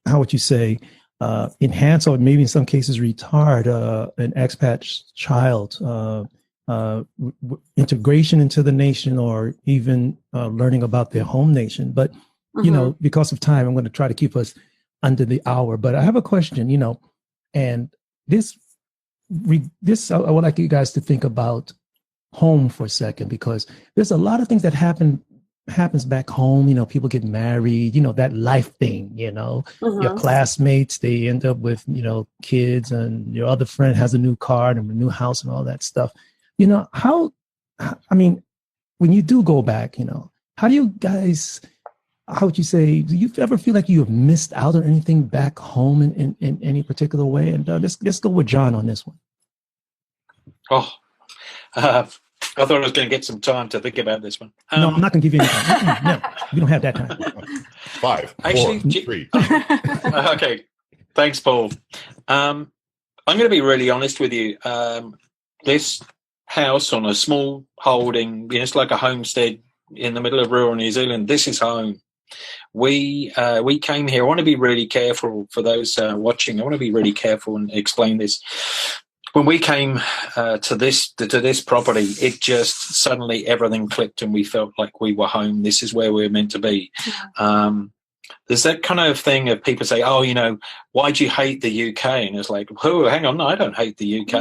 how would you say, enhance or maybe in some cases retard an expat child integration into the nation, or even learning about their home nation. But, because of time, I'm going to try to keep us under the hour. But I have a question, and this I would like you guys to think about home for a second, because there's a lot of things that happens back home. People get married, that life thing, your classmates, they end up with, kids, and your other friend has a new car and a new house and all that stuff. When you do go back, how do you guys, how would you say, do you ever feel like you have missed out on anything back home in any particular way? And let's go with John on this one. I thought I was going to get some time to think about this one. No, I'm not going to give you any time. No, we don't have that time. 5, 4, 3. Okay. Thanks, Paul. I'm going to be really honest with you. This house on a small holding, it's like a homestead in the middle of rural New Zealand. This is home. We came here. I want to be really careful for those watching. I want to be really careful and explain this. When we came to this property, it just suddenly everything clicked and we felt like we were home. This is where we were meant to be. there's that kind of thing of people say, oh, why do you hate the UK? And it's like, oh, hang on, no, I don't hate the UK.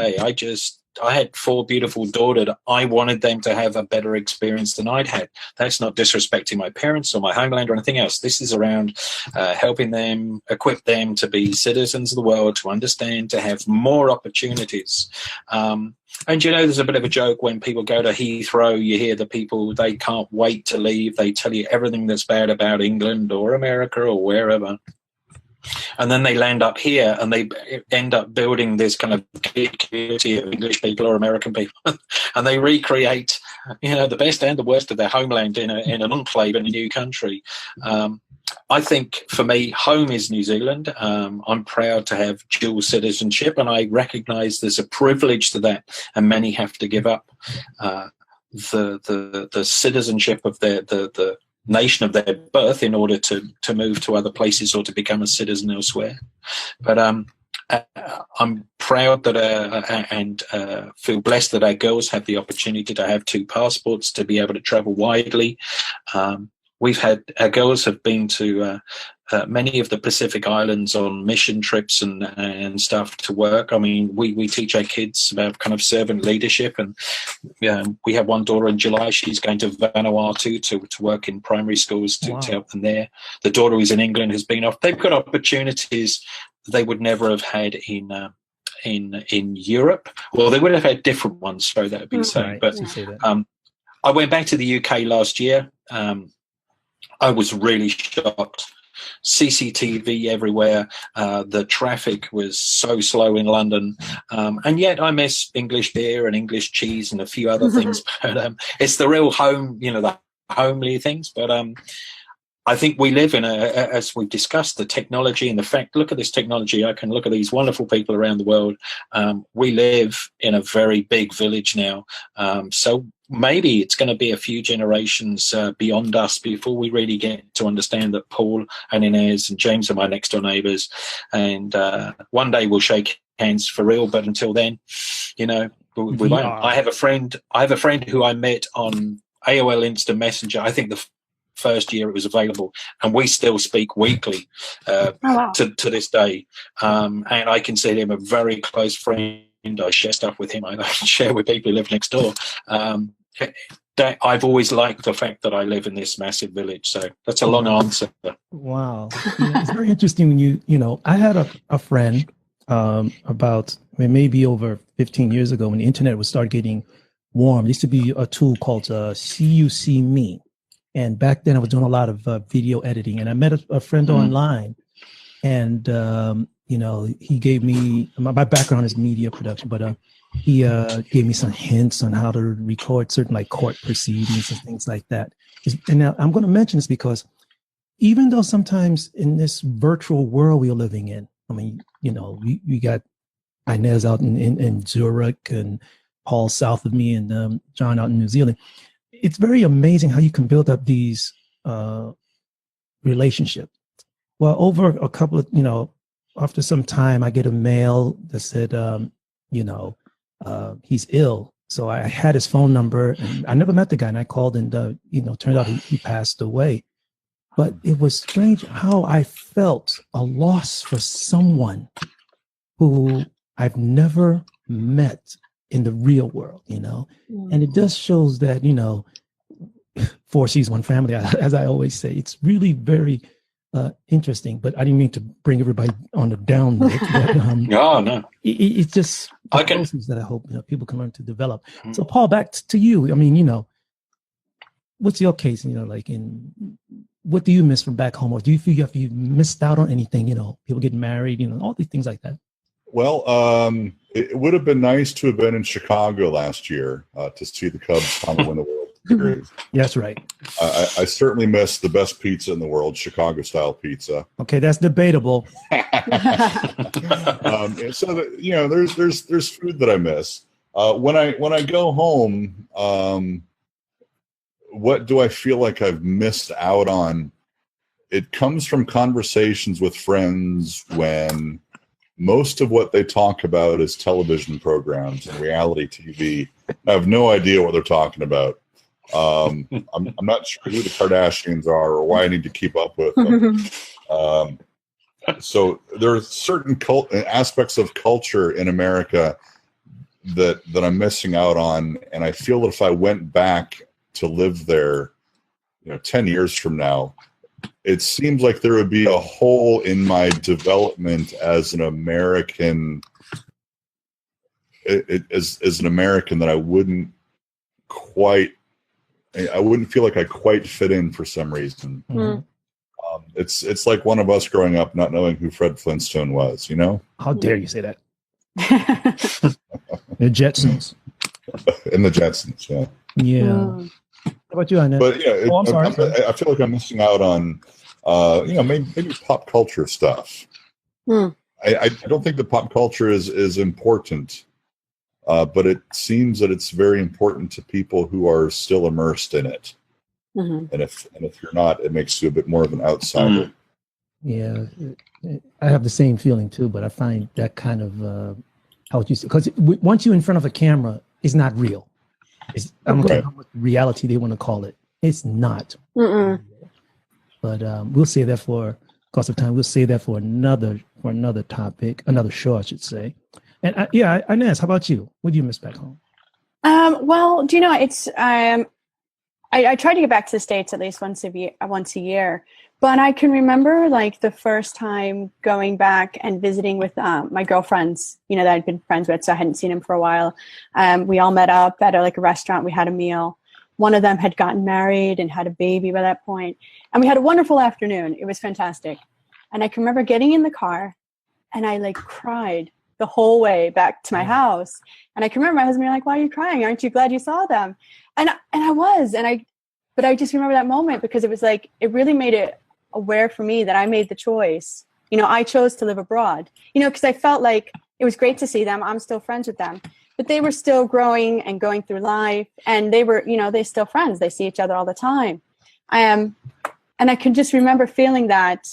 I had 4 beautiful daughters. I wanted them to have a better experience than I'd had. That's not disrespecting my parents or my homeland or anything else. This is around helping them, equip them to be citizens of the world, to understand, to have more opportunities. And, there's a bit of a joke when people go to Heathrow, you hear the people, they can't wait to leave. They tell you everything that's bad about England or America or wherever. And then they land up here and they end up building this kind of community of English people or American people. And they recreate, the best and the worst of their homeland in an enclave in a new country. I think for me, home is New Zealand. I'm proud to have dual citizenship, and I recognise there's a privilege to that, and many have to give up the citizenship of the nation of their birth in order to move to other places or to become a citizen elsewhere. But I'm proud that and feel blessed that our girls have the opportunity to have 2 passports, to be able to travel widely. Our girls have been to many of the Pacific Islands on mission trips and stuff to work. I mean, we teach our kids about kind of servant leadership, and we have one daughter in July. She's going to Vanuatu to work in primary schools to help them there. The daughter who's in England has been off. They've got opportunities they would never have had in Europe. Well, they would have had different ones, so that would be saying. But I went back to the UK last year. I was really shocked. CCTV everywhere. The traffic was so slow in London. And yet I miss English beer and English cheese and a few other things. But it's the real home, the homely things. But I think we live in as we've discussed, the technology and the fact, look at this technology. I can look at these wonderful people around the world. We live in a very big village now. So maybe it's going to be a few generations beyond us before we really get to understand that Paul and Inez and James are my next door neighbours. And one day we'll shake hands for real. But until then, we won't. I have a friend who I met on AOL Instant Messenger. I think the first year it was available, and we still speak weekly to this day. And I consider him a very close friend. I share stuff with him. I don't share with people who live next door. I've always liked the fact that I live in this massive village. So that's a long answer. Wow. It's very interesting when I had a friend about maybe over 15 years ago when the internet would start getting warm. There used to be a tool called CUC Me. And back then I was doing a lot of video editing, and I met a friend online, and, he gave me, my background is media production, but he gave me some hints on how to record certain like court proceedings and things like that. And now I'm going to mention this because even though sometimes in this virtual world we're living in, I mean, we got Inez out in Zurich and Paul south of me and John out in New Zealand. It's very amazing how you can build up these relationships. Well, over a couple of, after some time, I get a mail that said, he's ill. So I had his phone number, and I never met the guy, and I called, and, turned out he passed away. But it was strange how I felt a loss for someone who I've never met in the real world, and it just shows that, 4 C's, 1 family, as I always say. It's really very interesting, but I didn't mean to bring everybody on the down note. But, no. It's just processes that I hope people can learn to develop. So, Paul, back to you. I mean, what's your case? What do you miss from back home, or do you feel if you missed out on anything? People getting married, all these things like that. Well, it would have been nice to have been in Chicago last year to see the Cubs finally win the World Series. That's right. I certainly miss the best pizza in the world, Chicago-style pizza. Okay, that's debatable. So that, there's food that I miss. When I go home, what do I feel like I've missed out on? It comes from conversations with friends when most of what they talk about is television programs and reality TV. I have no idea what they're talking about. I'm not sure who the Kardashians are or why I need to keep up with them. So there are certain aspects of culture in America that I'm missing out on, and I feel that if I went back to live there, 10 years from now, it seems like there would be a hole in my development as an American. As an American, that I wouldn't feel like I quite fit in for some reason. Mm. It's like one of us growing up not knowing who Fred Flintstone was. How dare you say that? The Jetsons. In the Jetsons, yeah. Yeah. Mm. How about you, Inez? But yeah, I'm sorry. I feel like I'm missing out on, maybe pop culture stuff. Mm. I don't think that pop culture is important, but it seems that it's very important to people who are still immersed in it. Mm-hmm. And if you're not, it makes you a bit more of an outsider. Yeah, I have the same feeling too, but I find that kind of how would you say? Because once you're in front of a camera, it's not real. I don't care how much reality they want to call it. It's not. Mm-mm. But we'll say that for cost of time. We'll say that for another topic, another show, I should say. And Inez, how about you? What do you miss back home? Well, do you know, it's I try to get back to the States at least once a year. But I can remember like the first time going back and visiting with my girlfriends, that I'd been friends with, so I hadn't seen them for a while. We all met up at a restaurant. We had a meal. One of them had gotten married and had a baby by that point. And we had a wonderful afternoon. It was fantastic. And I can remember getting in the car and I like cried the whole way back to my house. And I can remember my husband being like, "Why are you crying? Aren't you glad you saw them?" And I was, but I just remember that moment because it was like, it really made it aware for me that I made the choice. I chose to live abroad, because I felt like it was great to see them. I'm still friends with them, but they were still growing and going through life, and they were, they're still friends. They see each other all the time. And I can just remember feeling that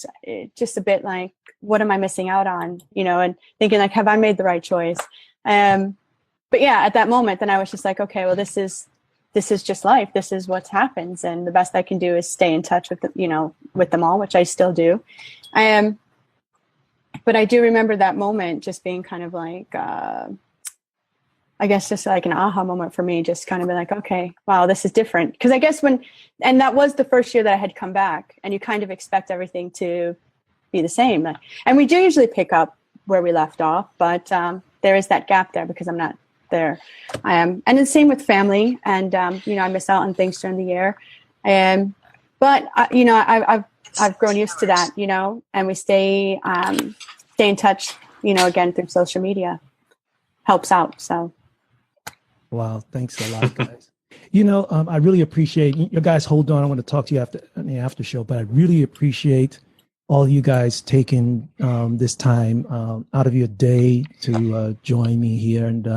just a bit like, what am I missing out on? And thinking like, have I made the right choice? But yeah, at that moment, then I was just like, okay, well, this is just life. This is what happens. And the best I can do is stay in touch with with them all, which I still do. But I do remember that moment just being kind of like, I guess just like an aha moment for me, just kind of be like, okay, wow, this is different. Because I guess and that was the first year that I had come back, and you kind of expect everything to be the same. And we do usually pick up where we left off, but there is that gap there because I'm not there. And the same with family, and I miss out on things during the year. But I've grown used to that, and we stay in touch, again through social media. Helps out. So. Wow, thanks a lot, guys. I really appreciate you guys. Hold on, I want to talk to you after show, but I really appreciate all you guys taking this time out of your day to join me here. And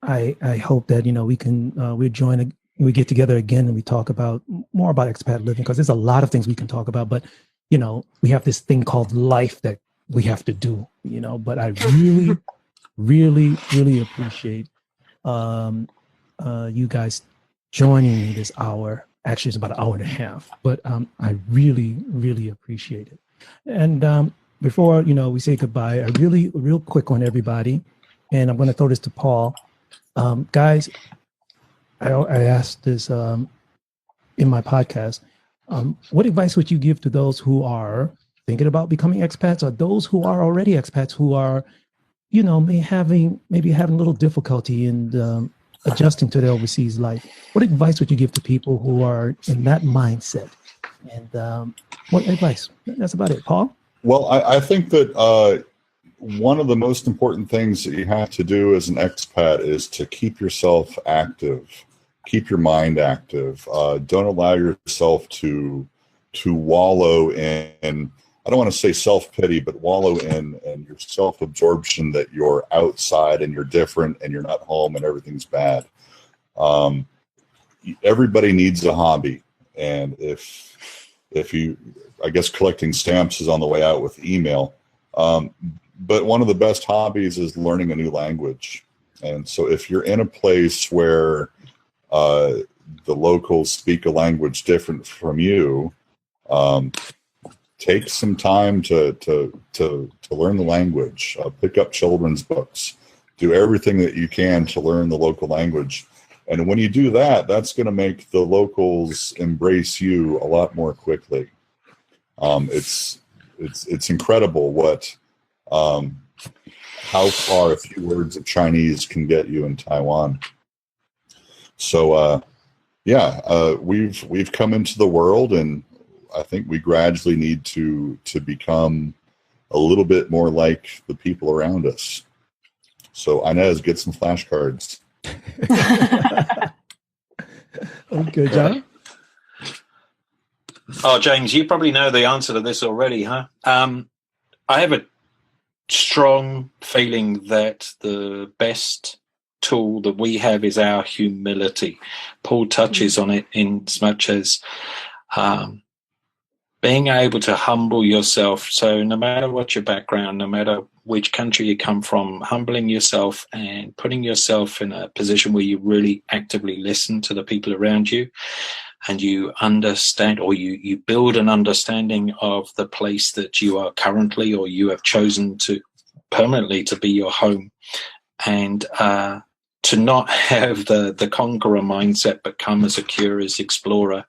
I hope that we get together again and we talk more about expat living, because there's a lot of things we can talk about. But we have this thing called life that we have to do. But I really, really, really appreciate you guys joining me this hour. Actually, it's about an hour and a half, but I really, really appreciate it. And before we say goodbye, a real quick one, everybody, and I'm going to throw this to Paul. Guys, I asked this in my podcast. What advice would you give to those who are thinking about becoming expats, or those who are already expats who are, maybe having a little difficulty in adjusting to their overseas life? What advice would you give to people who are in that mindset? And what advice? That's about it. Paul? Well, I think that one of the most important things that you have to do as an expat is to keep yourself active, keep your mind active. Don't allow yourself to wallow in, I don't want to say self-pity, but wallow in your self-absorption that you're outside and you're different and you're not home and everything's bad. Everybody needs a hobby. And if you, I guess collecting stamps is on the way out with email. But one of the best hobbies is learning a new language. And so if you're in a place where the locals speak a language different from you, take some time to learn the language. Pick up children's books. Do everything that you can to learn the local language. And when you do that, that's going to make the locals embrace you a lot more quickly. It's incredible what how far a few words of Chinese can get you in Taiwan. So we've come into the world, and I think we gradually need to become a little bit more like the people around us. So Inez, get some flashcards. Okay, John. Oh, James, you probably know the answer to this already, huh? I have a strong feeling that the best tool that we have is our humility. Paul touches on it in as much as being able to humble yourself. So no matter what your background, no matter which country you come from, humbling yourself and putting yourself in a position where you really actively listen to the people around you, and you understand, or you build an understanding of the place that you are currently, or you have chosen to permanently to be your home, and to not have the conqueror mindset, but come as a curious explorer,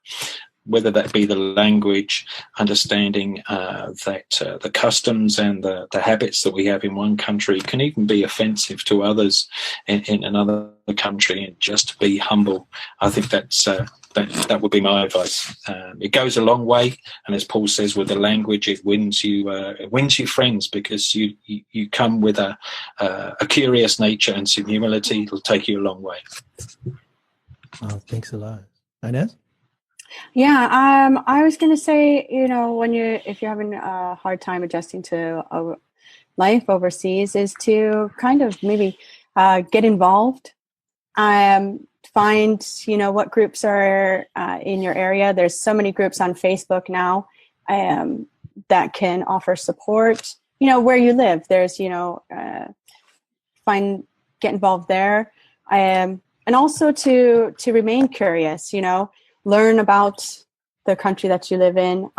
whether that be the language, understanding that the customs and the habits that we have in one country can even be offensive to others in another country, and just to be humble. I think that would be my advice. It goes a long way, and as Paul says, with the language, it wins you friends, because you come with a curious nature and some humility. It'll take you a long way. Oh, thanks a lot. Inez? Yeah, I was going to say, if you're having a hard time adjusting to life overseas, is to kind of maybe get involved. Find, what groups are in your area. There's so many groups on Facebook now that can offer support, where you live. There's, get involved there. And also to remain curious, learn about the country that you live in,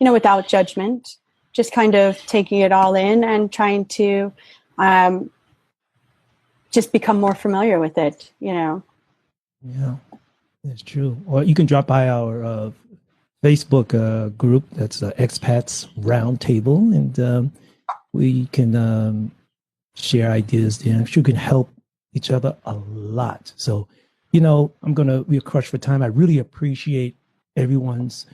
without judgment, just kind of taking it all in and trying to just become more familiar with it, Yeah, that's true. Or you can drop by our Facebook group. That's Expats Roundtable, and we can share ideas there. I'm sure we can help each other a lot. So, we're crushed for time. I really appreciate everyone's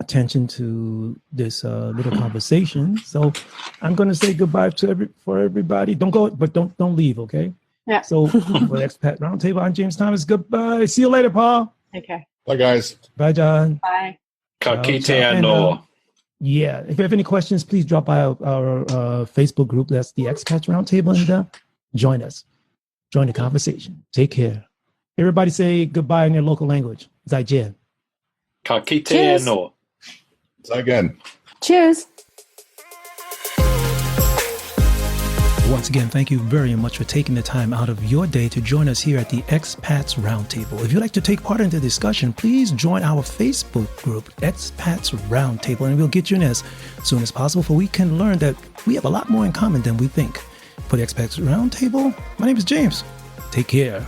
attention to this little conversation. So I'm going to say goodbye for everybody. Don't go, but don't leave, okay? Yeah. So for Expat Roundtable, I'm James Thomas. Goodbye. See you later, Paul. Okay. Bye, guys. Bye, John. Bye. Ka kite no. Yeah. If you have any questions, please drop by our Facebook group. That's the Expats Roundtable, and join us. Join the conversation. Take care. Everybody say goodbye in their local language. Zaijian. Ka kite no. Again. Cheers. Once again, thank you very much for taking the time out of your day to join us here at the Expats Roundtable. If you'd like to take part in the discussion, please join our Facebook group, Expats Roundtable, and we'll get you in as soon as possible, for we can learn that we have a lot more in common than we think. For the Expats Roundtable, my name is James. Take care.